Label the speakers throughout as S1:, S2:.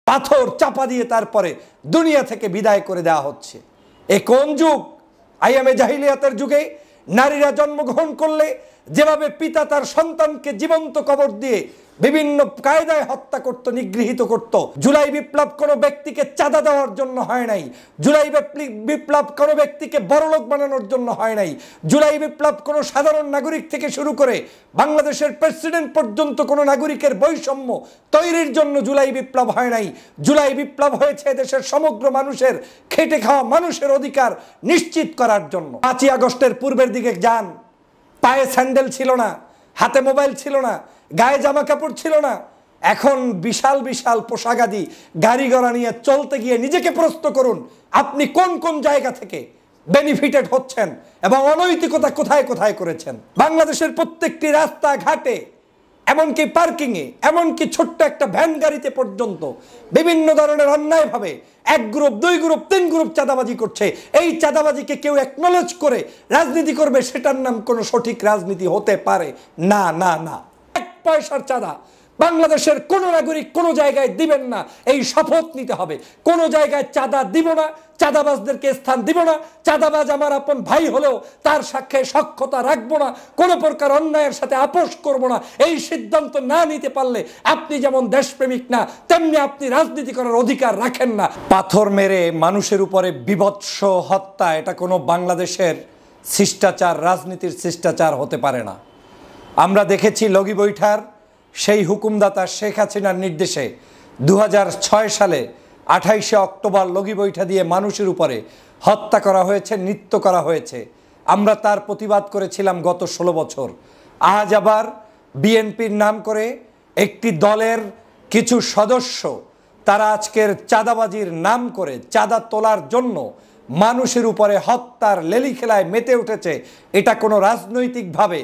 S1: পাথর চাপা দিয়ে তারপরে দুনিয়া থেকে বিদায় করে দেওয়া হচ্ছে। এ কোন যুগ? আইয়ামে জাহিলিয়াতের যুগে নারীরা জন্মগ্রহণ করলে যেভাবে পিতা তার সন্তানকে জীবন্ত কবর দিয়ে বিভিন্ন কায়দায় হত্যা করত, নিগৃহীত করত। জুলাই বিপ্লব কোনো ব্যক্তিকে চাঁদা দেওয়ার জন্য হয় নাই। জুলাই বিপ্লব কোনো ব্যক্তিকে বড়লোক বানানোর জন্য হয় নাই। জুলাই বিপ্লব কোনো সাধারণ নাগরিক থেকে শুরু করে বাংলাদেশের প্রেসিডেন্ট পর্যন্ত কোনো নাগরিকের বৈষম্য তৈরির জন্য জুলাই বিপ্লব হয় নাই। জুলাই বিপ্লব হয়েছে দেশের সমগ্র মানুষের খেটে খাওয়া মানুষের অধিকার নিশ্চিত করার জন্য। 5ই আগস্টের পূর্বের দিকে যান, পায়ে স্যান্ডেল ছিল না, হাতে মোবাইল ছিল না, গায়ে জামা কাপড় ছিল না। এখন বিশাল বিশাল পোশাকাদি গাড়ি ঘোড়া নিয়ে চলতে গিয়ে নিজেকে প্রশ্ন করুন, আপনি কোন কোন জায়গা থেকে বেনিফিটেড হচ্ছেন এবং অনৈতিকতা কোথায় কোথায় করেছেন। বাংলাদেশের প্রত্যেকটি রাস্তা ঘাটে, এমনকি পার্কিংয়ে, এমনকি ছোট্ট একটা ভ্যান গাড়িতে পর্যন্ত বিভিন্ন ধরনের অন্যায়ভাবে 1 গ্রুপ 2 গ্রুপ 3 গ্রুপ চাঁদাবাজি করছে। এই চাঁদাবাজিকে কেউ অ্যাকনলেজ করে রাজনীতি করবে, সেটার নাম কোনো সঠিক রাজনীতি হতে পারে না। না না, 1 পয়সার চাঁদা বাংলাদেশের কোনো নাগরিক কোনো জায়গায় দিবেন না, এই শপথ নিতে হবে। কোনো জায়গায় চাঁদা দিব না, চাঁদাবাজদেরকে স্থান দিব না। চাঁদাবাজ আমার আপন ভাই হলেও তার সাথে সখ্যতা রাখবো না, কোনো প্রকার অন্যায়ের সাথে আপোষ করব না। এই সিদ্ধান্ত না নিতে পারলে আপনি যেমন দেশপ্রেমিক না, তেমনি আপনি রাজনীতি করার অধিকার রাখেন না। পাথর মেরে মানুষের উপরে বিভৎস হত্যা, এটা কোনো বাংলাদেশের শিষ্টাচার, রাজনীতির শিষ্টাচার হতে পারে না। আমরা দেখেছি লগি বৈঠার সেই হুকুমদাতা শেখ হাসিনার নির্দেশে 2006 সালে 28শে অক্টোবর লগি বৈঠা দিয়ে মানুষের উপরে হত্যা করা হয়েছে, নৃত্য করা হয়েছে। আমরা তার প্রতিবাদ করেছিলাম গত 16 বছর। আজ আবার বিএনপির নাম করে একটি দলের কিছু সদস্য তারা আজকের চাঁদাবাজির নাম করে চাঁদা তোলার জন্য মানুষের উপরে হত্যার লেলি খেলায় মেতে উঠেছে। এটা কোনো রাজনৈতিকভাবে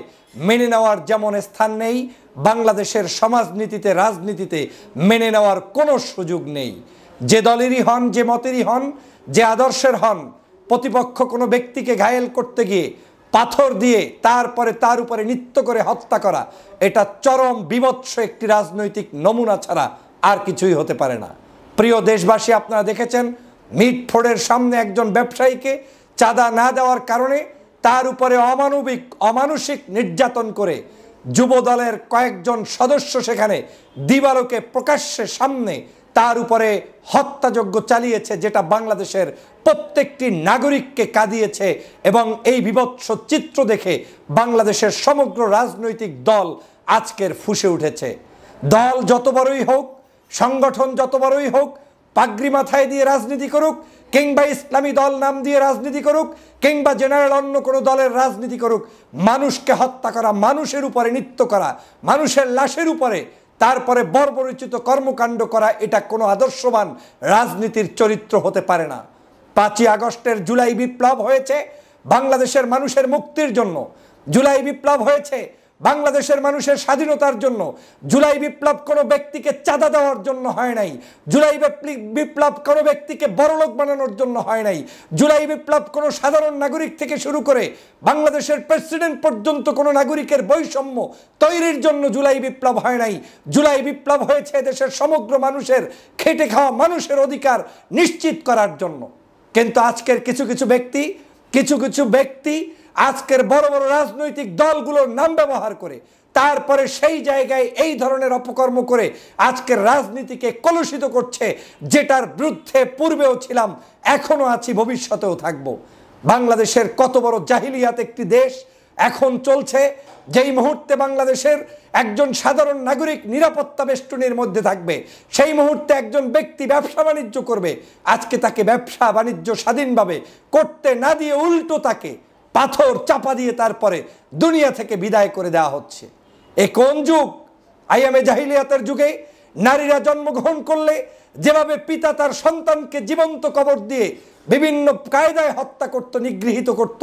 S1: মেনে নেওয়ার যেমন স্থান নেই, বাংলাদেশের সমাজনীতিতে, রাজনীতিতে মেনে নেওয়ার কোনো সুযোগ নেই। যে দলেরই হন, যে মতেরই হন, যে আদর্শের হন, প্রতিপক্ষ কোনো ব্যক্তিকে ঘায়েল করতে গিয়ে পাথর দিয়ে তারপরে তার উপরে নৃত্য করে হত্যা করা, এটা চরম বিভৎস একটি রাজনৈতিক নমুনা ছাড়া আর কিছুই হতে পারে না। প্রিয় দেশবাসী, আপনারা দেখেছেন মিটফোর্ডের সামনে একজন ব্যবসায়ীকে চাঁদা না দেওয়ার কারণে তার উপরে অমানুষিক নির্যাতন করে যুব দলের কয়েকজন সদস্য সেখানে দিবালোকে প্রকাশ্যে সামনে তার উপরে হত্যাযজ্ঞ চালিয়েছে, যেটা বাংলাদেশের প্রত্যেকটি নাগরিককে কাঁদিয়েছে। এবং এই বিভৎস চিত্র দেখে বাংলাদেশের সমগ্র রাজনৈতিক দল আজকের ফুঁসে উঠেছে। দল যত বড়ই হোক, সংগঠন যত বড়ই হোক, পাগড়ি মাথায় দিয়ে রাজনীতি করুক, কিংবা ইসলামী দল নাম দিয়ে রাজনীতি করুক, কিংবা জেনারেল অন্য কোনো দলের রাজনীতি করুক, মানুষকে হত্যা করা, মানুষের উপরে নৃত্য করা, মানুষের লাশের উপরে তারপরে বর্বরোচিত কর্মকাণ্ড করা, এটা কোনো আদর্শবান রাজনীতির চরিত্র হতে পারে না। 5ই আগস্টের জুলাই বিপ্লব হয়েছে বাংলাদেশের মানুষের মুক্তির জন্য। জুলাই বিপ্লব হয়েছে বাংলাদেশের মানুষের স্বাধীনতার জন্য। জুলাই বিপ্লব কোনো ব্যক্তিকে চাঁদা দেওয়ার জন্য হয় নাই। জুলাই বিপ্লব কোনো ব্যক্তিকে বড়লোক বানানোর জন্য হয় নাই। জুলাই বিপ্লব কোনো সাধারণ নাগরিক থেকে শুরু করে বাংলাদেশের প্রেসিডেন্ট পর্যন্ত কোনো নাগরিকের বৈষম্য তৈরির জন্য জুলাই বিপ্লব হয় নাই। জুলাই বিপ্লব হয়েছে দেশের সমগ্র মানুষের খেটে খাওয়া মানুষের অধিকার নিশ্চিত করার জন্য। কিন্তু আজকের কিছু কিছু ব্যক্তি আজকের বড় বড় রাজনৈতিক দলগুলোর নাম ব্যবহার করে তারপরে সেই জায়গায় এই ধরনের অপকর্ম করে আজকের রাজনীতিকে কলুষিত করছে, যেটার বিরুদ্ধে পূর্বেও ছিলাম, এখনো আছি, ভবিষ্যতেও থাকব। বাংলাদেশের কত বড় জাহিলিয়াত একটি দেশ এখন চলছে, যেই মুহূর্তে বাংলাদেশের একজন সাধারণ নাগরিক নিরাপত্তা বেষ্টনীর মধ্যে থাকবে, সেই মুহূর্তে একজন ব্যক্তি ব্যবসা বাণিজ্য করবে, আজকে তাকে ব্যবসা বাণিজ্য স্বাধীনভাবে করতে না দিয়ে উল্টো তাকে পাথর চাপা দিয়ে তারপরে দুনিয়া থেকে বিদায় করে দেওয়া হচ্ছে। এ কোন যুগ? আইয়ামে জাহিলিয়াতের যুগে নারীরা জন্মগ্রহণ করলে যেভাবে পিতা তার সন্তানকে জীবন্ত কবর দিয়ে বিভিন্ন কায়দায় হত্যা করত, নিগৃহীত করত,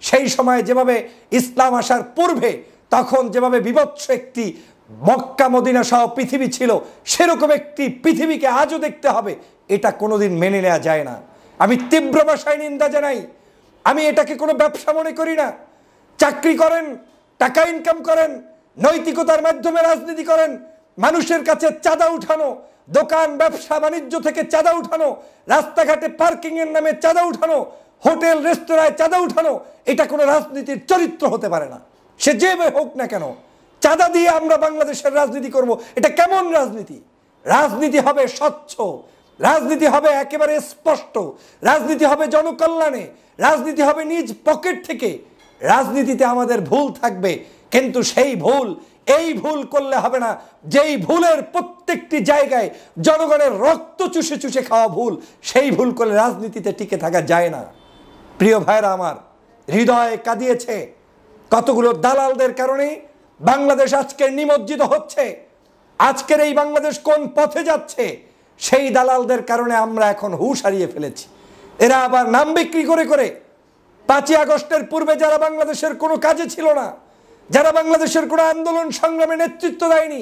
S1: সেই সময় যেভাবে ইসলাম আসার পূর্বে তখন যেভাবে বিভৎস একটি মক্কা মদিনা সহ পৃথিবী ছিল, সেরকম একটি পৃথিবীকে আজও দেখতে হবে, এটা কোনোদিন মেনে নেওয়া যায় না। আমি তীব্র ভাষায় নিন্দা জানাই। আমি এটাকে কোনো ব্যবসা মনে করি না। চাকরি করেন, টাকা ইনকাম করেন, নৈতিকতার মাধ্যমে রাজনীতি করেন, মানুষের কাছে চাঁদা উঠানো, দোকান ব্যবসা বাণিজ্য থেকে চাঁদা উঠানো, রাস্তাঘাটে পার্কিং এর নামে চাঁদা উঠানো, হোটেল রেস্তোরাঁয় চাঁদা উঠানো, এটা কোনো রাজনীতির চরিত্র হতে পারে না। সে যে হোক না কেন, চাঁদা দিয়ে আমরা বাংলাদেশের রাজনীতি করব, এটা কেমন রাজনীতি? রাজনীতি হবে স্বচ্ছ, রাজনীতি হবে একেবারে স্পষ্ট, রাজনীতি হবে জনকল্যাণে, রাজনীতি হবে নিজ পকেট থেকে। রাজনীতিতে আমাদের ভুল থাকবে, কিন্তু সেই ভুল এই ভুল করলে হবে না যেই ভুলের প্রত্যেকটি জায়গায় জনগণের রক্ত চুষে চুষে খাওয়া ভুল, সেই ভুল করলে রাজনীতিতে টিকে থাকা যায় না। প্রিয় ভাইরা আমার, হৃদয় কাঁদিয়েছে কতগুলো দালালদের কারণে বাংলাদেশ আজকে নিমজ্জিত হচ্ছে। আজকের এই বাংলাদেশ কোন পথে যাচ্ছে, সেই দালালদের কারণে আমরা এখন হুঁশ হারিয়ে ফেলেছি। এরা আবার নাম বিক্রি করে করে 5ই আগস্টের পূর্বে যারা বাংলাদেশের কোনো কাজে ছিল না, যারা বাংলাদেশের কোনো আন্দোলন সংগ্রামে নেতৃত্ব দেয়নি,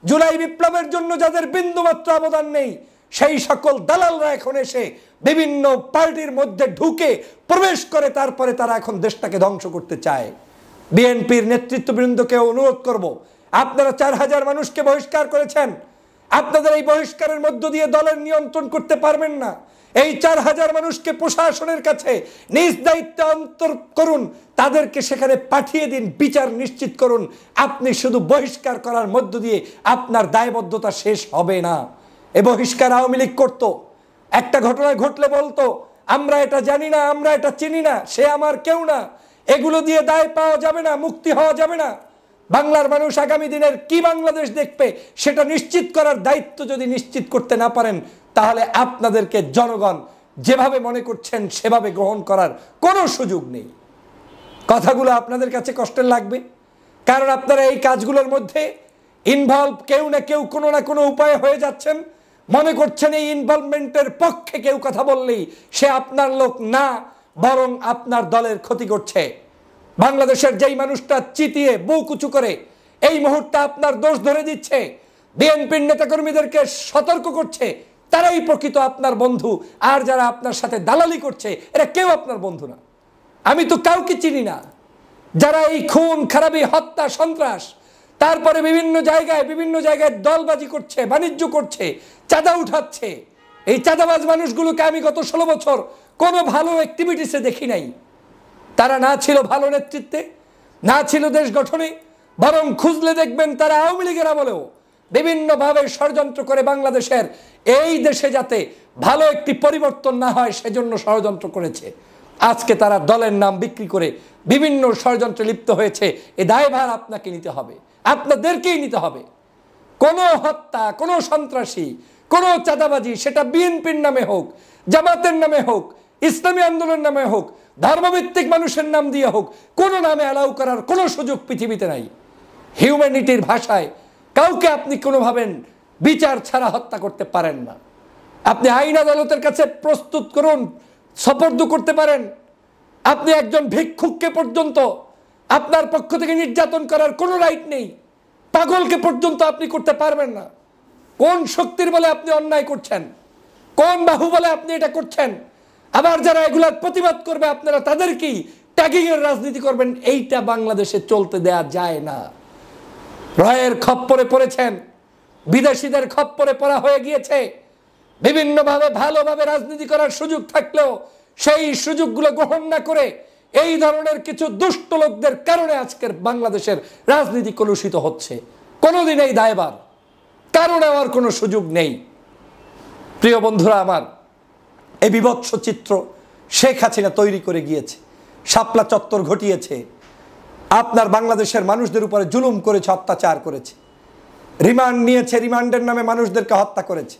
S1: জুলাই বিপ্লবের জন্য যাদের বিন্দুমাত্র অবদান নেই, সেই সকল দালালরা এখন এসে বিভিন্ন পার্টির মধ্যে ঢুকে প্রবেশ করে, তারপরে তারা এখন দেশটাকে ধ্বংস করতে চায়। বিএনপির নেতৃত্ববৃন্দকে অনুরোধ করব, আপনারা 4000 মানুষকে বহিষ্কার করেছেন, আপনাদের এই বহিষ্কারের মধ্য দিয়ে দলের নিয়ন্ত্রণ করতে পারবেন না। এই 4000 মানুষকে প্রশাসনের কাছে নিজ দায়িত্বে অন্তর করুন, তাদেরকে সেখানে পাঠিয়ে দিন, বিচার নিশ্চিত করুন। আপনি শুধু বহিষ্কার করার মধ্য দিয়ে আপনার দায়বদ্ধতা শেষ হবে না। এই বহিষ্কার আওয়ামী লীগ করতো, একটা ঘটনা ঘটলে বলতো আমরা এটা জানি না, আমরা এটা চিনি না, সে আমার কেউ না। এগুলো দিয়ে দায় পাওয়া যাবে না, মুক্তি হওয়া যাবে না। বাংলার মানুষ আগামী দিনের কি বাংলাদেশ দেখবে সেটা নিশ্চিত করার দায়িত্ব যদি নিশ্চিত করতে না পারেন, তাহলে আপনাদেরকে জনগণ যেভাবে মনে করছেন সেভাবে গ্রহণ করার কোনো সুযোগ নেই। কথাগুলো আপনাদের কাছে কষ্টের লাগবে, কারণ আপনারা এই কাজগুলোর মধ্যে ইনভলভ কেউ না কেউ কোনো না কোনো উপায়ে হয়ে যাচ্ছেন। মনে করছেন এই ইনভলভমেন্টের পক্ষে কেউ কথা বললেই সে আপনার লোক না, বরং আপনার দলের ক্ষতি করছে। বাংলাদেশের যেই মানুষটা চিতিয়ে বুক উঁচু করে এই মুহূর্তে আপনার দোষ ধরে দিচ্ছে, বিএনপির নেতাকর্মীদেরকে সতর্ক করছে, তারাই প্রকৃত আপনার বন্ধু। আর যারা আপনার সাথে দালালি করছে এরা কেউ আপনার বন্ধু না। আমি তো কাউকে চিনি না যারা এই খুন খারাপি হত্যা সন্ত্রাস, তারপরে বিভিন্ন জায়গায় দলবাজি করছে, বাণিজ্য করছে, চাঁদা উঠাচ্ছে। এই চাঁদাবাজ মানুষগুলোকে আমি গত 16 বছর কোনো ভালো অ্যাক্টিভিটিসে দেখি নাই। তারা না ছিল ভালো নেতৃত্বে, না ছিল দেশ গঠনে, বরং খুঁজলে দেখবেন তারা আওয়ামী লীগের আমলেও বিভিন্নভাবে ষড়যন্ত্র করে বাংলাদেশের এই দেশে যাতে ভালো একটি পরিবর্তন না হয় সেজন্য ষড়যন্ত্র করেছে। আজকে তারা দলের নাম বিক্রি করে বিভিন্ন ষড়যন্ত্রে লিপ্ত হয়েছে। এ দায়ভার আপনাকে নিতে হবে, আপনাদেরকেই নিতে হবে। কোনো হত্যা, কোনো সন্ত্রাসী, কোনো চাঁদাবাজি, সেটা বিএনপির নামে হোক, জামাতের নামে হোক, ইসলামী আন্দোলনের নামে হোক, ধর্মভিত্তিক মানুষের নাম দিয়ে হোক, কোনো নামে অ্যালাউ করার কোনো সুযোগ পৃথিবীতে নাই। হিউম্যানিটির ভাষায় কাউকে আপনি কোনোভাবে বিচার ছাড়া হত্যা করতে পারেন না। আপনি আইন আদালতের কাছে প্রস্তুত করুন, সোপর্দ করতে পারেন। আপনি একজন ভিক্ষুককে পর্যন্ত আপনার পক্ষ থেকে নির্যাতন করার কোনো রাইট নেই। পাগলকে পর্যন্ত আপনি করতে পারবেন না। কোন শক্তির বলে আপনি অন্যায় করছেন, কোন বাহু বলে আপনি এটা করছেন? আবার যারা এগুলার প্রতিবাদ করবে আপনারা তাদেরকেই ট্যাগিং এর রাজনীতি করবেন। এইটা বাংলাদেশে চলতে দেয়া যায় না। রয়ের খপ্পরে পড়েছেন, বিদেশিদের খপ্পরে পড়া হয়ে গিয়েছে। বিভিন্নভাবে ভালোভাবে রাজনীতি করার সুযোগ থাকলেও সেই সুযোগগুলো গ্রহণ না করে এই ধরনের কিছু দুষ্ট লোকদের কারণে আজকের বাংলাদেশের রাজনীতি কলুষিত হচ্ছে। কোনোদিন এই দায়ভার কারো নেওয়ার কোনো সুযোগ নেই। প্রিয় বন্ধুরা আমার, এই বিভৎস চিত্র শেখ হাসিনা তৈরি করে গিয়েছে, শাপলা চত্বর ঘটিয়েছে, আপনার বাংলাদেশের মানুষদের উপরে জুলুম করেছে, অত্যাচার করেছে, রিমান্ড নিয়েছে, রিমান্ডের নামে মানুষদেরকে হত্যা করেছে,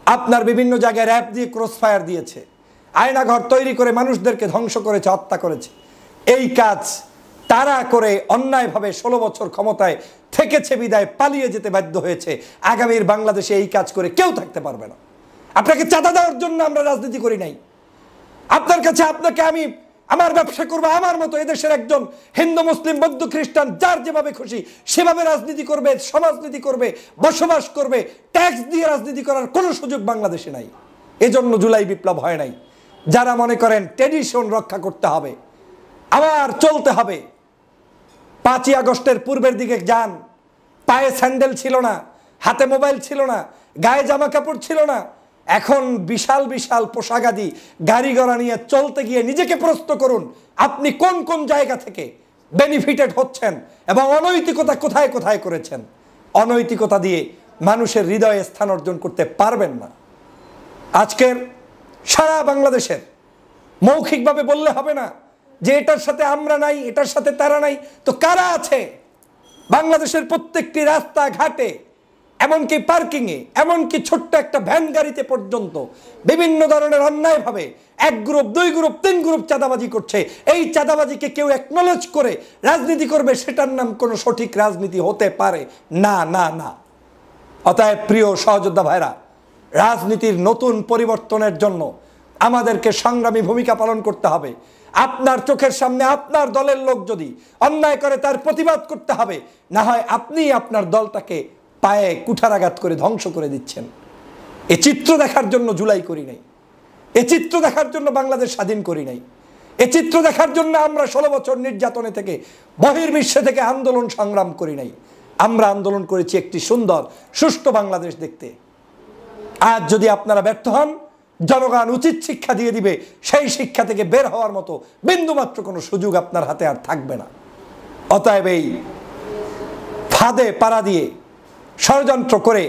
S1: আপনার বিভিন্ন জায়গায় র্যাব দিয়ে ক্রসফায়ার দিয়েছে, আয়নাঘর তৈরি করে মানুষদেরকে ধ্বংস করেছে, হত্যা করেছে। এই কাজ তারা করে অন্যায়ভাবে 16 বছর ক্ষমতায় থেকেছে বিদায় পালিয়ে যেতে বাধ্য হয়েছে। আগামীর বাংলাদেশে এই কাজ করে কেউ থাকতে পারবে না। আপনাকে চাঁদা দেওয়ার জন্য আমরা রাজনীতি করি নাই। আপনার কাছে আপনাকে আমি আমার ব্যবসা করবো, আমার মতো এদেশের একজন হিন্দু মুসলিম বৌদ্ধ খ্রিস্টান যার যেভাবে খুশি সেভাবে রাজনীতি করবে, সমাজনীতি করবে, বসবাস করবে। ট্যাক্স দিয়ে রাজনীতি করার কোনো সুযোগ বাংলাদেশে নাই। এজন্য জুলাই বিপ্লব হয় নাই। যারা মনে করেন ট্র্যাডিশন রক্ষা করতে হবে, আবার চলতে হবে, 5ই আগস্টের পূর্বের দিকে যান। পায়ে স্যান্ডেল ছিল না, হাতে মোবাইল ছিল না, গায়ে জামা কাপড় ছিল না, এখন বিশাল বিশাল পোশাকাদি গাড়ি ঘোড়া নিয়ে চলতে গিয়ে নিজেকে প্রশ্ন করুন আপনি কোন কোন জায়গা থেকে বেনিফিটেড হচ্ছেন এবং অনৈতিকতা কোথায় কোথায় করেছেন। অনৈতিকতা দিয়ে মানুষের হৃদয়ে স্থান অর্জন করতে পারবেন না। আজকের সারা বাংলাদেশের মৌখিকভাবে বললে হবে না যে এটার সাথে আমরা নাই, এটার সাথে তারা নাই, তো কারা আছে? বাংলাদেশের প্রত্যেকটি রাস্তা ঘাটে, এমনকি পার্কিংয়ে, এমনকি ছোট্ট একটা ভ্যান গাড়িতে পর্যন্ত বিভিন্ন ধরনের অন্যায়ভাবে এক গ্রুপ, দুই গ্রুপ, তিন গ্রুপ চাঁদাবাজি করছে। এই চাঁদাবাজিকে কেউ অ্যাকনলেজ করে রাজনীতি করবে, সেটার নাম কোনো সঠিক রাজনীতি হতে পারে না, না, না। অতএব প্রিয় সহযোদ্ধা ভাইরা, রাজনীতির নতুন পরিবর্তনের জন্য আমাদেরকে সংগ্রামী ভূমিকা পালন করতে হবে। আপনার চোখের সামনে আপনার দলের লোক যদি অন্যায় করে তার প্রতিবাদ করতে হবে, না হয় আপনি আপনার দলটাকে পায়ে কুঠারাঘাত করে ধ্বংস করে দিচ্ছেন। এ চিত্র দেখার জন্য জুলাই করি নাই, এ চিত্র দেখার জন্য বাংলাদেশ স্বাধীন করি নাই, এ চিত্র দেখার জন্য আমরা 16 বছর নির্যাতনে থেকে বহির্বিশ্বে থেকে আন্দোলন সংগ্রাম করি নাই। আমরা আন্দোলন করেছি একটি সুন্দর সুষ্ঠু বাংলাদেশ দেখতে। আজ যদি আপনারা ব্যর্থ হন, জনগণ উচিত শিক্ষা দিয়ে দিবে, সেই শিক্ষা থেকে বের হওয়ার মতো বিন্দুমাত্র কোনো সুযোগ আপনার হাতে আর থাকবে না। অতএব এই ফাঁদে পাড়া দিয়ে ষড়যন্ত্র করে,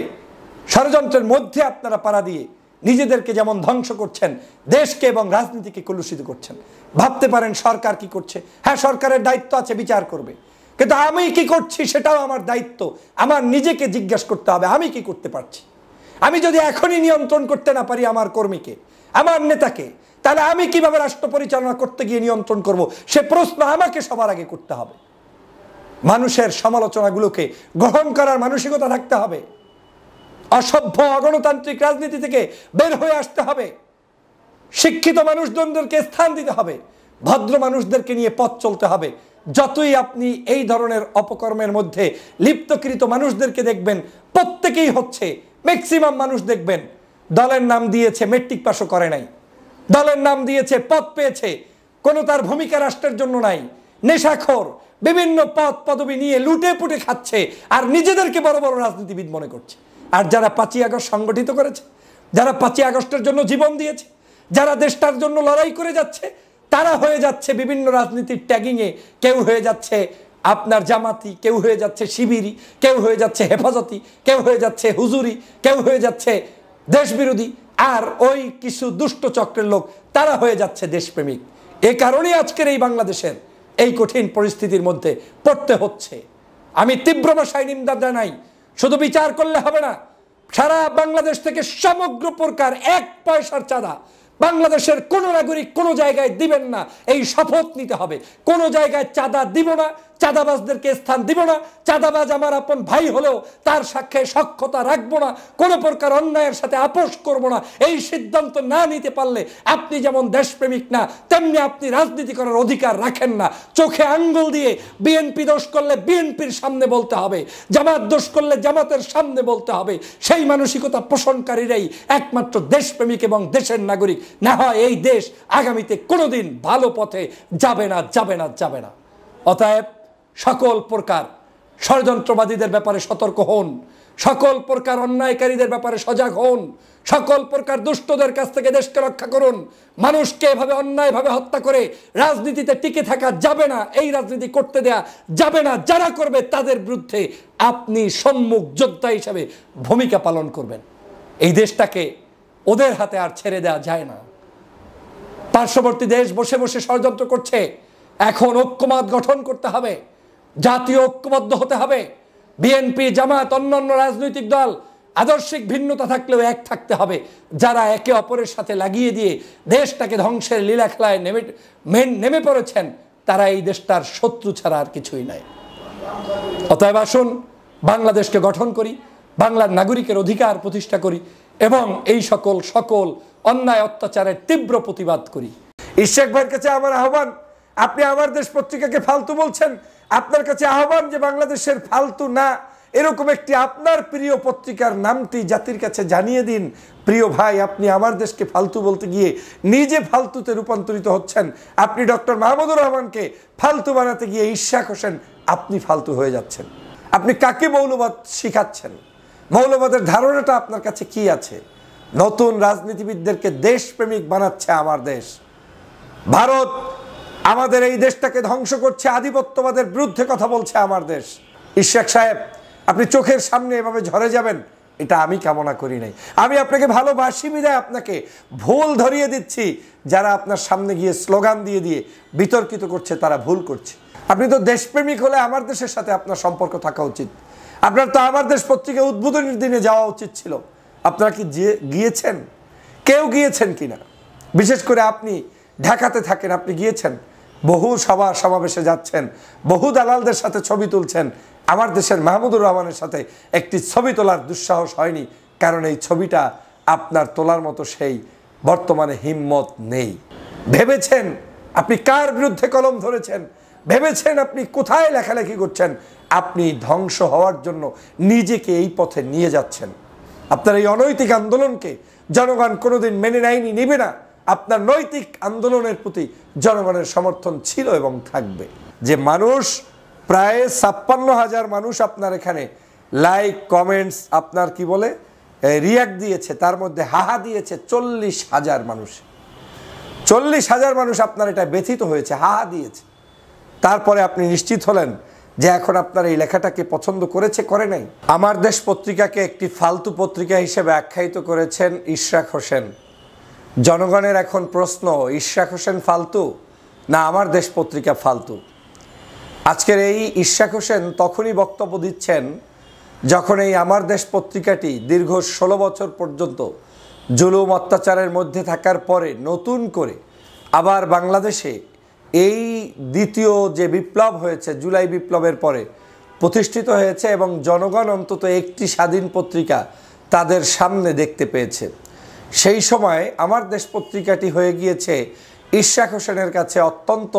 S1: ষড়যন্ত্রের মধ্যে আপনারা পাড়া দিয়ে নিজেদেরকে যেমন ধ্বংস করছেন, দেশকে এবং রাজনীতিকে কলুষিত করছেন। ভাবতে পারেন সরকার কি করছে? হ্যাঁ, সরকারের দায়িত্ব আছে, বিচার করবে, কিন্তু আমি কি করছি সেটাও আমার দায়িত্ব। আমার নিজেকে জিজ্ঞাসা করতে হবে আমি কি করতে পারছি। আমি যদি এখনই নিয়ন্ত্রণ করতে না পারি আমার কর্মীকে, আমার নেতাকে, তাহলে আমি কিভাবে রাষ্ট্র পরিচালনা করতে গিয়ে নিয়ন্ত্রণ করব, সে প্রশ্ন আমাকে সবার আগে করতে হবে। মানুষের সমালোচনাগুলোকে গ্রহণ করার মানসিকতা থাকতে হবে। অসভ্য অগণতান্ত্রিক রাজনীতি থেকে বের হয়ে আসতে হবে। শিক্ষিত মানুষজনদেরকে স্থান দিতে হবে, ভদ্র মানুষদেরকে নিয়ে পথ চলতে হবে। যতই আপনি এই ধরনের অপকর্মের মধ্যে লিপ্তকৃত মানুষদেরকে দেখবেন, প্রত্যেকেই হচ্ছে, ম্যাক্সিমাম মানুষ দেখবেন দলের নাম দিয়েছে, মেট্রিক পাসও করে নাই, দলের নাম দিয়েছে, পদ পেয়েছে, কোনো তার ভূমিকা রাষ্ট্রের জন্য নাই, নেশাখোর, বিভিন্ন পদ পদবি নিয়ে লুটে পুটে খাচ্ছে, আর নিজেদেরকে বড় বড় রাজনীতিবিদ মনে করছে। আর যারা 5ই আগস্ট সংগঠিত করেছে, যারা 5ই আগস্টের জন্য জীবন দিয়েছে, যারা দেশটার জন্য লড়াই করে যাচ্ছে, তারা হয়ে যাচ্ছে বিভিন্ন রাজনীতির ট্যাগিংয়ে। কেউ হয়ে যাচ্ছে আপনার জামাতি, কেউ হয়ে যাচ্ছে শিবিরি, কেউ হয়ে যাচ্ছে হেফাজতি, কেউ হয়ে যাচ্ছে হুজুরি, কেউ হয়ে যাচ্ছে দেশবিরোধী, আর ওই কিছু দুষ্ট চক্রের লোক তারা হয়ে যাচ্ছে দেশপ্রেমিক। এ কারণেই আজকের এই বাংলাদেশের এই কঠিন পরিস্থিতির মধ্যে পড়তে হচ্ছে। আমি তীব্র ভাষায় নিন্দা জানাই। শুধু বিচার করলে হবে না, সারা বাংলাদেশ থেকে সমগ্র প্রকার 1 পয়সার চাঁদা বাংলাদেশের কোন নাগরিক কোনো জায়গায় দিবেন না, এই শপথ নিতে হবে। কোনো জায়গায় চাঁদা দিব না, চাঁদাবাজদেরকে স্থান দিব না, চাঁদাবাজ আমার আপন ভাই হলেও তার সাথে সখ্যতা রাখবো না, কোনো প্রকার অন্যায়ের সাথে আপোষ করব না। এই সিদ্ধান্ত না নিতে পারলে আপনি যেমন দেশপ্রেমিক না, তেমনি আপনি রাজনীতি করার অধিকার রাখেন না। চোখে আঙ্গুল দিয়ে বিএনপি দোষ করলে বিএনপির সামনে বলতে হবে, জামাত দোষ করলে জামাতের সামনে বলতে হবে। সেই মানসিকতা পোষণকারীরাই একমাত্র দেশপ্রেমিক এবং দেশের নাগরিক। না হয় এই দেশ আগামীতে কোনোদিন ভালো পথে যাবে না, যাবে না, যাবে না। অতএব সকল প্রকার ষড়যন্ত্রবাদীদের ব্যাপারে সতর্ক হন, সকল প্রকার অন্যায়কারীদের ব্যাপারে সজাগ হন, সকল প্রকার দুষ্টদের কাছ থেকে দেশকে রক্ষা করুন। মানুষকে এভাবে অন্যায়ভাবে হত্যা করে রাজনীতিতে টিকে থাকা যাবে না, এই রাজনীতি করতে দেয়া যাবে না। যারা করবে তাদের বিরুদ্ধে আপনি সম্মুখ যোদ্ধা হিসাবে ভূমিকা পালন করবেন। এই দেশটাকে ওদের হাতে আর ছেড়ে দেওয়া যায় না। পার্শ্ববর্তী দেশ বসে বসে ষড়যন্ত্র করছে। এখন ঐক্যমত গঠন করতে হবে, জাতীয় ঐক্যবদ্ধ হতে হবে। বিএনপি, জামাত, অন্যান্য রাজনৈতিক দল আদর্শিক ভিন্নতা থাকলেও এক থাকতে হবে। যারা একে অপরের সাথে লাগিয়ে দিয়ে দেশটাকে ধ্বংসের লীলা খেলায় নেমে পড়েছেন, তারা এই দেশটার শত্রু ছাড়া আর কিছুই নাই। অতএব আসুন বাংলাদেশকে গঠন করি, বাংলার নাগরিকের অধিকার প্রতিষ্ঠা করি এবং এই সকল অন্যায় অত্যাচারের তীব্র প্রতিবাদ করি। ইশাক ভাইয়ের কাছে আমার আহ্বান, আপনি আমার দেশ পত্রিকাকে ফালতু বলছেন, আপনার কাছে আহ্বান যে বাংলাদেশের ফালতু না এরকম একটি আপনার প্রিয় পত্রিকার নামটি জাতির কাছে জানিয়ে দিন। প্রিয় ভাই, আপনি আমার দেশকে ফালতু বলতে গিয়ে নিজে ফালতুতে রূপান্তরিত হচ্ছেন। আপনি ডক্টর মাহমুদুর রহমানকে ফালতু বানাতে গিয়ে ইশাক হোসেন আপনি ফালতু হয়ে যাচ্ছেন। আপনি কাকে মৌলবাদ শিখাচ্ছেন? মৌলবাদের ধারণাটা আপনার কাছে কি আছে? নতুন রাজনীতিবিদদেরকে দেশপ্রেমিক বানাচ্ছে আমার দেশ। ভারত আমাদের এই দেশটাকে ধ্বংস করছে, আধিপত্যবাদের বিরুদ্ধে কথা বলছে আমার দেশ। ইশরাক সাহেব, আপনি চোখের সামনে এভাবে ঝরে যাবেন, এটা আমি কামনা করি নাই। আমি আপনাকে ভালোবাসি বিধায় আপনাকে ভুল ধরিয়ে দিচ্ছি। যারা আপনার সামনে গিয়ে স্লোগান দিয়ে দিয়ে বিতর্কিত করছে তারা ভুল করছে। আপনি তো দেশপ্রেমিক হলে আমার দেশের সাথে আপনার সম্পর্ক থাকা উচিত। আপনার তো আমার দেশ পত্রিকা উদ্বোধনের দিনে যাওয়া উচিত ছিল। আপনারা কি গিয়েছেন? কেউ গিয়েছেন কিনা? বিশেষ করে আপনি ঢাকাতে থাকেন, আপনি গিয়েছেন, বহু সভা সমাবেশে যাচ্ছেন, বহু দালালদের সাথে ছবি তুলছেন। আমার দেশের মাহমুদুর রহমানের সাথে একটি ছবি তোলার দুঃসাহস হয়নি, কারণ এই ছবিটা আপনার তোলার মতো সেই বর্তমানে হিম্মত নেই। ভেবেছেন আপনি কার বিরুদ্ধে কলম ধরেছেন? ভেবেছেন আপনি কোথায় লেখালেখি করছেন? আপনি ধ্বংস হওয়ার জন্য নিজেকে এই পথে নিয়ে যাচ্ছেন। আপনার এই অনৈতিক আন্দোলনকে জনগণ কোনোদিন মেনে নেয়নি, নেবে না। আপনার নৈতিক আন্দোলনের প্রতি জনগণের সমর্থন ছিল এবং থাকবে। যে মানুষ প্রায় 56,000 মানুষ আপনার এখানে লাইক কমেন্টস আপনার কি বলে রিয়াক্ট দিয়েছে, তার মধ্যে হাহা দিয়েছে 40,000 মানুষ। 40,000 মানুষ আপনার এটা ব্যথিত হয়েছে, হাহা দিয়েছে। তারপরে আপনি নিশ্চিত হলেন যে এখন আপনার এই লেখাটাকে পছন্দ করেছে, করে নাই। আমার দেশ পত্রিকাকে একটি ফালতু পত্রিকা হিসেবে আখ্যায়িত করেছেন ইশরাক হোসেন। জনগণের এখন প্রশ্ন, ইশরাক হোসেন ফালতু না আমার দেশ পত্রিকা ফালতু? আজকের এই ইশরাক হোসেন তখনই বক্তব্য দিচ্ছেন যখন এই আমার দেশ পত্রিকাটি দীর্ঘ 16 বছর পর্যন্ত জুলুম অত্যাচারের মধ্যে থাকার পরে নতুন করে আবার বাংলাদেশে এই দ্বিতীয় যে বিপ্লব হয়েছে, জুলাই বিপ্লবের পরে প্রতিষ্ঠিত হয়েছে এবং জনগণ অন্তত একটি স্বাধীন পত্রিকা তাদের সামনে দেখতে পেয়েছে। সেই সময় আমার দেশ পত্রিকাটি হয়ে গিয়েছে ইশরাক হোসেনের কাছে অত্যন্ত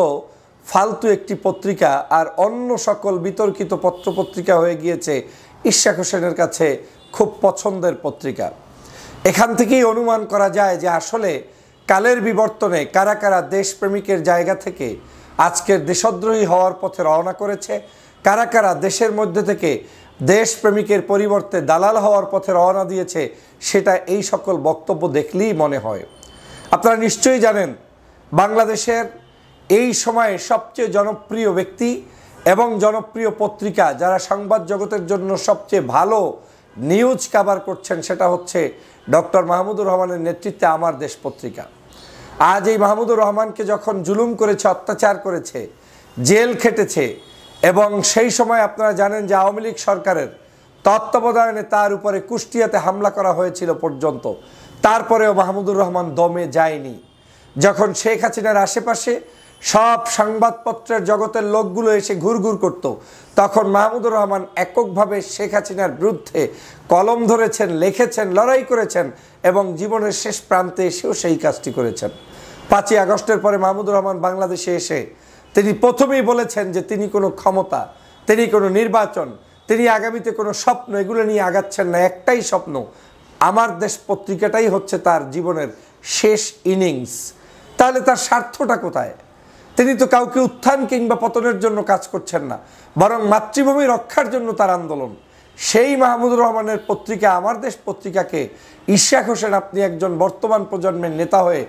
S1: ফালতু একটি পত্রিকা, আর অন্য সকল বিতর্কিত পত্রপত্রিকা হয়ে গিয়েছে ইশরাক হোসেনের কাছে খুব পছন্দের পত্রিকা। এখান থেকেই অনুমান করা যায় যে আসলে কালের বিবর্তনে কারা কারা দেশপ্রেমিকের জায়গা থেকে আজকের দেশদ্রোহী হওয়ার পথে রওনা করেছে, কারা কারা দেশের মধ্যে থেকে দেশপ্রেমিকের পরিবর্তে দালাল হওয়ার পথে রওনা দিয়েছে, সেটা এই সকল বক্তব্য দেখলেই মনে হয়। আপনারা নিশ্চয়ই জানেন বাংলাদেশের এই সময়ে সবচেয়ে জনপ্রিয় ব্যক্তি এবং জনপ্রিয় পত্রিকা, যারা সংবাদ জগতের জন্য সবচেয়ে ভালো নিউজ কভার করছেন, সেটা হচ্ছে ডক্টর মাহমুদুর রহমানের নেতৃত্বে আমার দেশ পত্রিকা। আজ এই মাহমুদুর রহমানকে যখন জুলুম করেছে, অত্যাচার করেছে, জেল খেটেছে, এবং সেই সময় আপনারা জানেন যে আওয়ামী লীগ সরকারের তত্ত্বাবধানে তার উপরে কুষ্টিয়াতে হামলা করা হয়েছিল পর্যন্ত, তারপরেও মাহমুদুর রহমান দমে যায়নি। যখন শেখ হাসিনার আশেপাশে সব সংবাদপত্রের জগতের লোকগুলো এসে ঘুরঘুর করত, তখন মাহমুদুর রহমান এককভাবে শেখ হাসিনার বিরুদ্ধে কলম ধরেছেন, লিখেছেন, লড়াই করেছেন এবং জীবনের শেষ প্রান্তে এসেও সেই কাজটি করেছেন। 5ই আগস্টের পরে মাহমুদুর রহমান বাংলাদেশে এসে তিনি প্রথমেই বলেছেন যে তিনি কোনো ক্ষমতা, তিনি কোনো নির্বাচন, তিনি আগামীতে কোনো স্বপ্ন, এগুলো নিয়ে আগাচ্ছেন না। একটাই স্বপ্ন, আমার দেশ পত্রিকাটাই হচ্ছে তার জীবনের শেষ ইনিংস। তাহলে তার স্বার্থটা কোথায়? তিনি তো কাউকে উত্থান কিংবা পতনের জন্য কাজ করছেন না, বরং মাতৃভূমি রক্ষার জন্য তার আন্দোলন। সেই মাহমুদুর রহমানের পত্রিকা আমার দেশ পত্রিকাকে ইশরাক হোসেন আপনি একজন বর্তমান প্রজন্মের নেতা হয়ে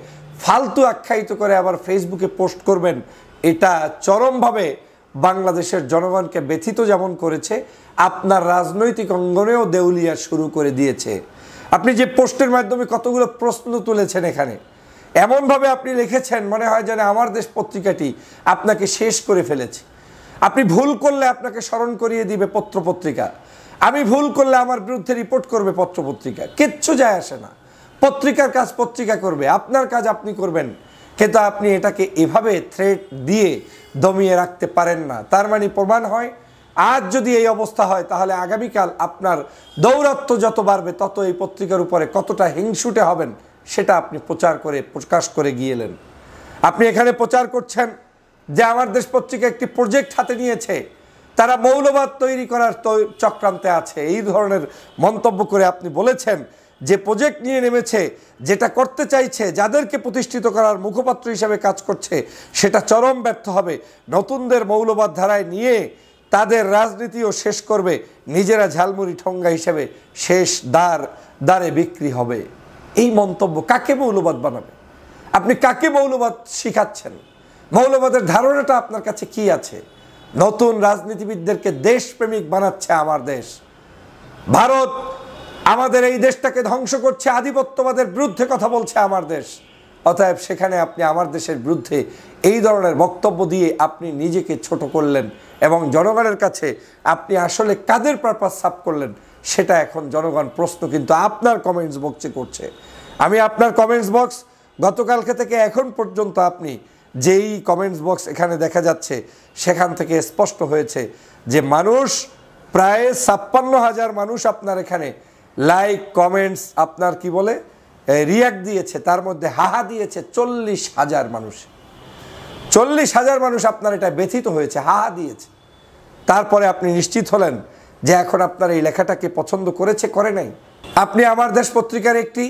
S1: ফালতু আখ্যায়িত করে আবার ফেসবুকে পোস্ট করবেন, এটা চরমভাবে বাংলাদেশের জনগণকে ব্যথিত যেমন করেছে, আপনার রাজনৈতিক অঙ্গনেও দেউলিয়া শুরু করে দিয়েছে। আপনি যে পোস্টের মাধ্যমে কতগুলো প্রশ্ন তুলেছেন, এখানে এমনভাবে আপনি লিখেছেন মনে হয় যেন আমার দেশ পত্রিকাটি আপনাকে শেষ করে ফেলেছে। আপনি ভুল করলে আপনাকে স্মরণ করিয়ে দিবে পত্রপত্রিকা, আমি ভুল করলে আমার বিরুদ্ধে রিপোর্ট করবে পত্রপত্রিকা। কিচ্ছু যায় আসে না, পত্রিকার কাজ পত্রিকা করবে, আপনার কাজ আপনি করবেন। কিন্তু আপনি এটাকে এভাবে থ্রেট দিয়ে দমিয়ে রাখতে পারেন না। তার মানে প্রমাণ হয় আজ যদি এই অবস্থা হয়, তাহলে আগামীকাল আপনার দৌরাত্ম্য যত বাড়বে তত এই পত্রিকার উপরে কতটা হিংসুটে হবেন সেটা আপনি প্রকাশ করে গিয়েলেন। আপনি এখানে প্রচার করছেন যে আমার দেশ পত্রিকা একটি প্রজেক্ট হাতে নিয়েছে, তারা মৌলবাদ তৈরি করার চক্রান্তে আছে, এই ধরনের মন্তব্য করে আপনি বলেছেন যে প্রজেক্ট নিয়ে নেমেছে, যেটা করতে চাইছে, যাদেরকে প্রতিষ্ঠিত করার মুখপাত্র হিসেবে কাজ করছে, সেটা চরম ব্যর্থ হবে। নতুনদের মৌলবাদ ধারায় নিয়ে তাদের রাজনীতিও শেষ করবে, নিজেরা ঝালমুড়ি ঠোঙ্গা হিসেবে শেষ দ্বারে বিক্রি হবে। এই মন্তব্য কাকে মৌলবাদ বানাবে? আপনি কাকে মৌলবাদ শিখাচ্ছেন? মৌলবাদের ধারণাটা আপনার কাছে কি আছে? নতুন রাজনীতিবিদদেরকে দেশপ্রেমিক বানাচ্ছে আমার দেশ। ভারত আমাদের এই দেশটাকে ধ্বংস করছে, আধিপত্যবাদের বিরুদ্ধে কথা বলছে আমার দেশ। অতএব সেখানে আপনি আমার দেশের বিরুদ্ধে এই ধরনের বক্তব্য দিয়ে আপনি নিজেকে ছোট করলেন এবং জনগণের কাছে আপনি আসলে কাদের পারপাস সাফ করলেন সেটা এখন জনগণ প্রশ্ন কিন্তু আপনার কমেন্টস বক্সে করছে। আমি আপনার কমেন্টস বক্স গতকালকে থেকে এখন পর্যন্ত আপনি যেই কমেন্টস বক্স এখানে দেখা যাচ্ছে সেখান থেকে স্পষ্ট হয়েছে যে মানুষ প্রায় 56,000 মানুষ আপনার এখানে লাইক কমেন্টস আপনার কি বলে রিয়াক্ট দিয়েছে, তার মধ্যে হাহা দিয়েছে 40,000 মানুষ। 40,000 মানুষ আপনার এটা ব্যথিত হয়েছে, হাহা দিয়েছে। তারপরে আপনি নিশ্চিত হলেন যে এখন আপনার এই লেখাটাকে পছন্দ করেছে, করে নাই। আপনি আমার দেশ পত্রিকার একটি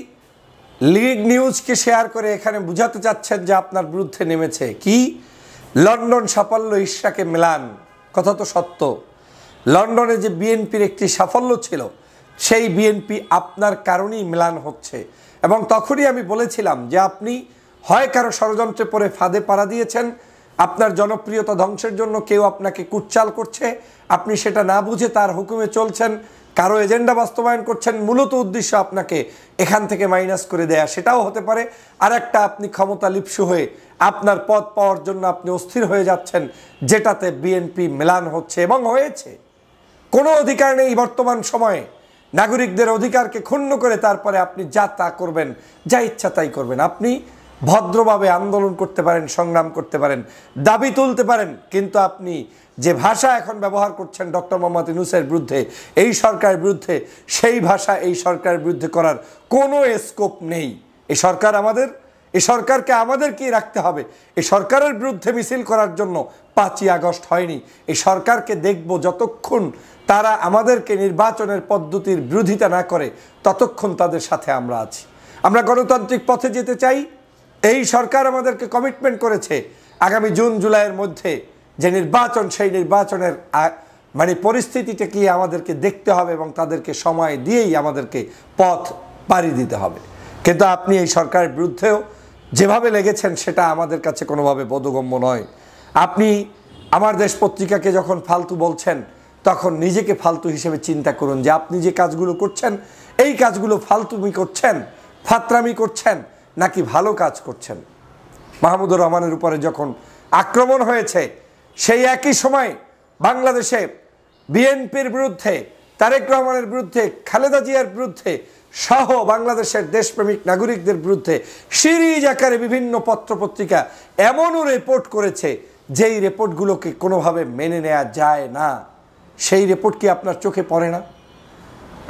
S1: লিড নিউজকে শেয়ার করে এখানে বুঝাতে চাচ্ছেন যে আপনার বিরুদ্ধে নেমেছে কি লন্ডন সাফল্য ইশরাকে মিলান। কথা তো সত্য, লন্ডনে যে বিএনপির একটি সাফল্য ছিল সেই বিএনপি আপনার কারণেই মিলান হচ্ছে। এবং তখনই আমি বলেছিলাম যে আপনি হয় কারো ষড়যন্ত্রে পড়ে ফাঁদে পাড়া দিয়েছেন, আপনার জনপ্রিয়তা ধ্বংসের জন্য কেউ আপনাকে কুটচাল করছে, আপনি সেটা না বুঝে তার হুকুমে চলছেন, কারো এজেন্ডা বাস্তবায়ন করছেন, মূলত উদ্দেশ্য আপনাকে এখান থেকে মাইনাস করে দেয়া, সেটাও হতে পারে। আর একটা আপনি ক্ষমতা লিপ্সু হয়ে আপনার পদ পাওয়ার জন্য আপনি অস্থির হয়ে যাচ্ছেন, যেটাতে বিএনপি মেলান হচ্ছে এবং হয়েছে। কোনো অধিকার নেই বর্তমান সময়ে, নাগরিকদের অধিকারকে ক্ষুণ্ণ করে তারপরে আপনি যা তা করবেন, যা ইচ্ছা তাই করবেন। আপনি ভদ্রভাবে আন্দোলন করতে পারেন, সংগ্রাম করতে পারেন, দাবি তুলতে পারেন, কিন্তু আপনি যে ভাষা এখন ব্যবহার করছেন ডক্টর মোহাম্মদ ইউনূসের বিরুদ্ধে, এই সরকারের বিরুদ্ধে, সেই ভাষা এই সরকারের বিরুদ্ধে করার কোনো স্কোপ নেই। এই সরকার আমাদের, এই সরকারকে আমাদেরকেই রাখতে হবে। এই সরকারের বিরুদ্ধে মিছিল করার জন্য 5ই আগস্ট হয়নি। এই সরকারকে দেখব যতক্ষণ তারা আমাদেরকে নির্বাচনের পদ্ধতির বিরোধিতা না করে, ততক্ষণ তাদের সাথে আমরা আছি। আমরা গণতান্ত্রিক পথে যেতে চাই। এই সরকার আমাদেরকে কমিটমেন্ট করেছে আগামী জুন জুলাইয়ের মধ্যে যে নির্বাচন, সেই নির্বাচনের মানে পরিস্থিতিটা কি আমাদেরকে দেখতে হবে এবং তাদেরকে সময় দিয়েই আমাদেরকে পথ পাড়ি দিতে হবে। কিন্তু আপনি এই সরকারের বিরুদ্ধেও যেভাবে লেগেছেন সেটা আমাদের কাছে কোনোভাবে বোধগম্য নয়। আপনি আমার দেশ পত্রিকাকে যখন ফালতু বলছেন তখন নিজেকে ফালতু হিসেবে চিন্তা করুন যে আপনি যে কাজগুলো করছেন এই কাজগুলো ফালতুমি করছেন, ফাত্রামি করছেন নাকি ভালো কাজ করছেন। মাহমুদুর রহমানের উপরে যখন আক্রমণ হয়েছে সেই একই সময় বাংলাদেশে বিএনপির বিরুদ্ধে, তারেক রহমানের বিরুদ্ধে, খালেদা জিয়ার বিরুদ্ধে সহ বাংলাদেশের দেশপ্রেমিক নাগরিকদের বিরুদ্ধে সিরিজ আকারে বিভিন্ন পত্রপত্রিকা এমনও রিপোর্ট করেছে যেই রিপোর্টগুলোকে কোনোভাবে মেনে নেওয়া যায় না। সেই রিপোর্ট কি আপনার চোখে পড়ে না?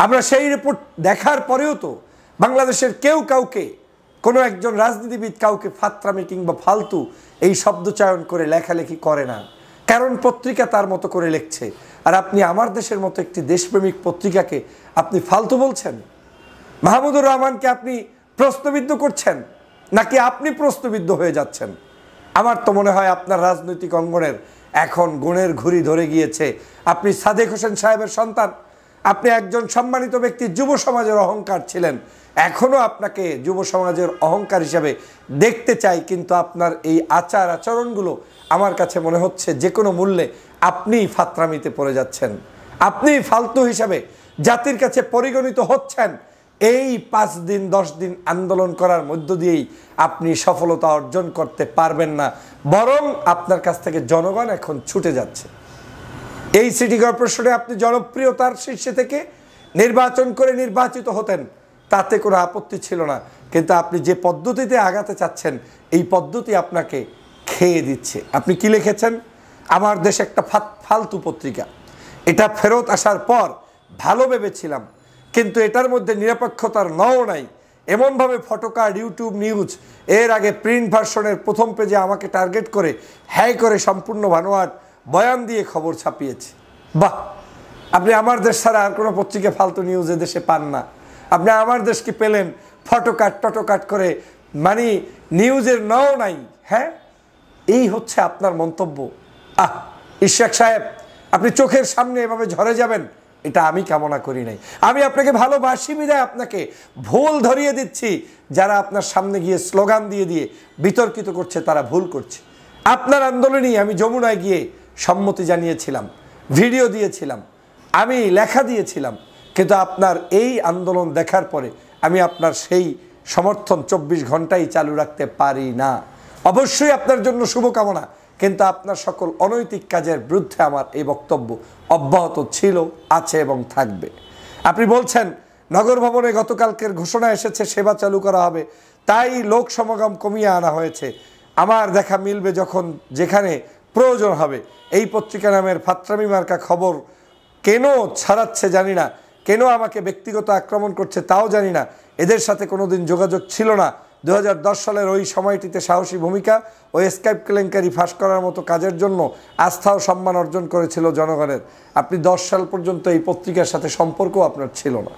S1: আমরা সেই রিপোর্ট দেখার পরেও তো বাংলাদেশের কেউ কাউকে, কোনো একজন রাজনীতিবিদ কাউকে ফাত্রামি কিংবা ফালতু এই শব্দচয়ন করে লেখালেখি করে না, কারণ পত্রিকা তার মতো করে লিখছে। আর আপনি আমার দেশের মতো একটি দেশপ্রেমিক পত্রিকাকে আপনি ফালতু বলছেন। মাহমুদুর রহমানকে আপনি প্রশ্নবিদ্ধ করছেন নাকি আপনি প্রশ্নবিদ্ধ হয়ে যাচ্ছেন? আমার তো মনে হয় আপনার রাজনৈতিক অঙ্গনের এখন গুণের ঘুড়ি ধরে গিয়েছে। আপনি সাদেক হোসেন সাহেবের সন্তান, আপনি একজন সম্মানিত ব্যক্তি, যুব সমাজের অহংকার ছিলেন, এখনও আপনাকে যুব সমাজের অহংকার হিসাবে দেখতে চাই। কিন্তু আপনার এই আচার আচরণগুলো আমার কাছে মনে হচ্ছে যে কোনো মূল্যে আপনিই ফাত্রামিতে পড়ে যাচ্ছেন, আপনিই ফালতু হিসাবে জাতির কাছে পরিগণিত হচ্ছেন। এই 5 দিন 10 দিন আন্দোলন করার মধ্য দিয়েই আপনি সফলতা অর্জন করতে পারবেন না, বরং আপনার কাছ থেকে জনগণ এখন ছুটে যাচ্ছে। এই সিটি কর্পোরেশনে আপনি জনপ্রিয়তার শীর্ষে থেকে নির্বাচন করে নির্বাচিত হতেন, তাতে কোনো আপত্তি ছিল না। কিন্তু আপনি যে পদ্ধতিতে আগাতে চাচ্ছেন এই পদ্ধতি আপনাকে খেয়ে দিচ্ছে। আপনি কি লিখেছেন? আমার দেশ একটা ফালতু পত্রিকা, এটা ফেরত আসার পর ভালো ভেবেছিলাম, কিন্তু এটার মধ্যে নিরপেক্ষতার নও নাই। এমনভাবে ফটোকার্ড, ইউটিউব নিউজ এর আগে প্রিন্ট ভার্সনের প্রথম পেজে আমাকে টার্গেট করে হ্যায় করে সম্পূর্ণ ভানোয়াট বয়ান দিয়ে খবর ছাপিয়েছে। বাহ, আপনি আমার দেশ ছাড়া আর কোনো পত্রিকা ফালতু নিউজ দেশে পান না। আপনি আমার দেশকে পেলেন ফটোকাট টটোকাট করে, মানে নিউজের নও নাই। হ্যাঁ, এই হচ্ছে আপনার মন্তব্য। ইশরাক সাহেব, আপনি চোখের সামনে এভাবে ঝরে যাবেন, এটা আমি কামনা করি নাই। আমি আপনাকে ভালোবাসি বিদায় আপনাকে ভুল ধরিয়ে দিচ্ছি। যারা আপনার সামনে গিয়ে স্লোগান দিয়ে দিয়ে বিতর্কিত করছে তারা ভুল করছে। আপনার আন্দোলনেই আমি যমুনায় গিয়ে সম্মতি জানিয়েছিলাম, ভিডিও দিয়েছিলাম, আমি লেখা দিয়েছিলাম, কিন্তু আপনার এই আন্দোলন দেখার পরে আমি আপনার সেই সমর্থন 24 ঘন্টাই চালু রাখতে পারি না। অবশ্যই আপনার জন্য শুভকামনা, কিন্তু আপনার সকল অনৈতিক কাজের বিরুদ্ধে আমার এই বক্তব্য অব্যাহত ছিল, আছে এবং থাকবে। আপনি বলছেন নগর ভবনে গতকালকের ঘোষণা এসেছে সেবা চালু করা হবে, তাই লোক সমাগম কমিয়ে আনা হয়েছে। আমার দেখা মিলবে যখন যেখানে প্রয়োজন হবে। এই পত্রিকা নামের ফাত্রামি মার্কা খবর কেন ছাড়াচ্ছে জানি না, কেন আমাকে ব্যক্তিগত আক্রমণ করছে তাও জানি না। এদের সাথে কোনোদিন যোগাযোগ ছিল না। 2010 সালের ওই সময়টিতে সাহসী ভূমিকা ও স্কাইপ কেলেঙ্কারি ফাঁস করার মতো কাজের জন্য আস্থা ও সম্মান অর্জন করেছিল জনগণের। আপনি 10 সাল পর্যন্ত এই পত্রিকার সাথে সম্পর্ক আপনার ছিল না।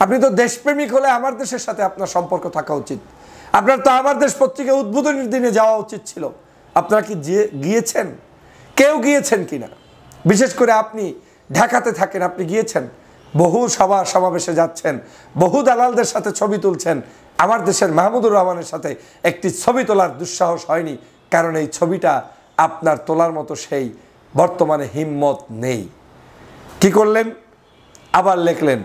S1: আপনি তো দেশপ্রেমিক হলে আমার দেশের সাথে আপনার সম্পর্ক থাকা উচিত। আপনার তো আমার দেশ পত্রিকা উদ্বোধনের দিনে যাওয়া উচিত ছিল। আপনারা কি গিয়েছেন? কেউ গিয়েছেন কিনা? বিশেষ করে আপনি ঢাকাতে থাকেন, আপনি গিয়েছেন, বহু সভা সমাবেশে যাচ্ছেন, বহু দালালদের সাথে ছবি তুলছেন। আমার দেশের মাহমুদুর রহমানের সাথে একটি ছবি তোলার দুঃসাহস হয়নি, কারণ এই ছবিটা আপনার তোলার মতো সেই বর্তমানে হিম্মত নেই। কি করলেন? আবার লিখলেন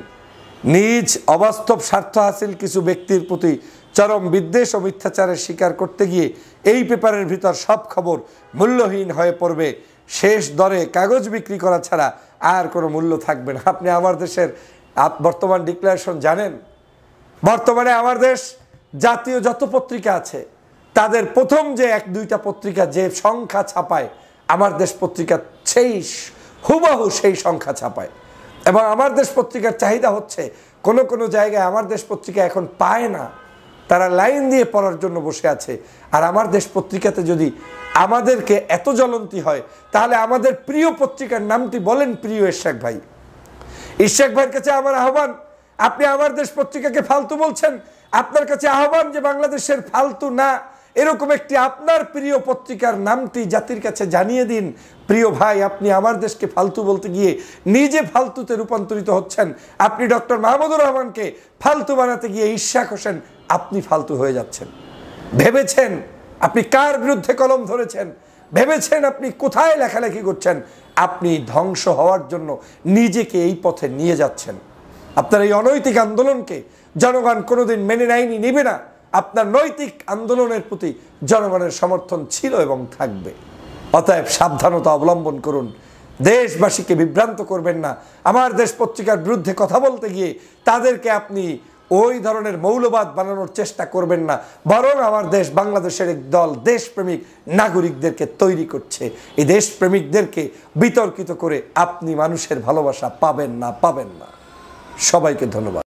S1: নিজ অবাস্তব স্বার্থ হাসিল কিছু ব্যক্তির প্রতি চরম বিদ্বেষ ও মিথ্যাচারের শিকার করতে গিয়ে এই পেপারের ভিতর সব খবর মূল্যহীন হয়ে পড়বে। শেষ দরে কাগজ বিক্রি করা ছাড়া আর কোনো মূল্য থাকবে না। আপনি আমার দেশের বর্তমান ডিক্লারেশন জানেন? বর্তমানে আমার দেশ জাতীয় যত পত্রিকা আছে তাদের প্রথম যে 1-2টা পত্রিকা যে সংখ্যা ছাপায়, আমার দেশ পত্রিকা সেই হুবহু সেই সংখ্যা ছাপায়। এবং আমার দেশ পত্রিকার চাহিদা হচ্ছে, কোনো কোনো জায়গায় আমার দেশ পত্রিকা এখন পায় না, তারা লাইন দিয়ে পড়ার জন্য বসে আছে। আর আমার দেশ পত্রিকাতে যদি আমাদেরকে এত জ্বলন্তি হয়, তাহলে আমাদের প্রিয় পত্রিকার নামটি বলেন। প্রিয় ইশাক ভাই, ইশাক ভাইয়ের কাছে আমার আহ্বান, আপনি আমার দেশ পত্রিকাকে ফালতু বলছেন, আপনার কাছে আহ্বান যে বাংলাদেশের ফালতু না এরকম একটি আপনার প্রিয় পত্রিকার নামটি জাতির কাছে জানিয়ে দিন। প্রিয় ভাই, আপনি আমার দেশকে ফালতু বলতে গিয়ে নিজে ফালতুতে রূপান্তরিত হচ্ছেন। আপনি ডক্টর মাহমুদুর রহমানকে ফালতু বানাতে গিয়ে ইশাক হোসেন আপনি ফালতু হয়ে যাচ্ছেন। ভেবেছেন আপনি কার বিরুদ্ধে কলম ধরেছেন? ভেবেছেন আপনি কোথায় লেখালেখি করছেন? আপনি ধ্বংস হওয়ার জন্য নিজেকে এই পথে নিয়ে যাচ্ছেন। আপনার এই অনৈতিক আন্দোলনকে জনগণ কোনোদিন মেনে নেয়নি, নেবে না। আপনার নৈতিক আন্দোলনের প্রতি জনগণের সমর্থন ছিল এবং থাকবে। অতএব সাবধানতা অবলম্বন করুন, দেশবাসীকে বিভ্রান্ত করবেন না। আমার দেশ পত্রিকার বিরুদ্ধে কথা বলতে গিয়ে তাদেরকে আপনি ওই ধরনের মৌলবাদ বানানোর চেষ্টা করবেন না, বরং আমার দেশ বাংলাদেশের এক দল দেশপ্রেমিক নাগরিকদেরকে তৈরি করছে। এই দেশপ্রেমিকদেরকে বিতর্কিত করে আপনি মানুষের ভালোবাসা পাবেন না। সবাইকে ধন্যবাদ।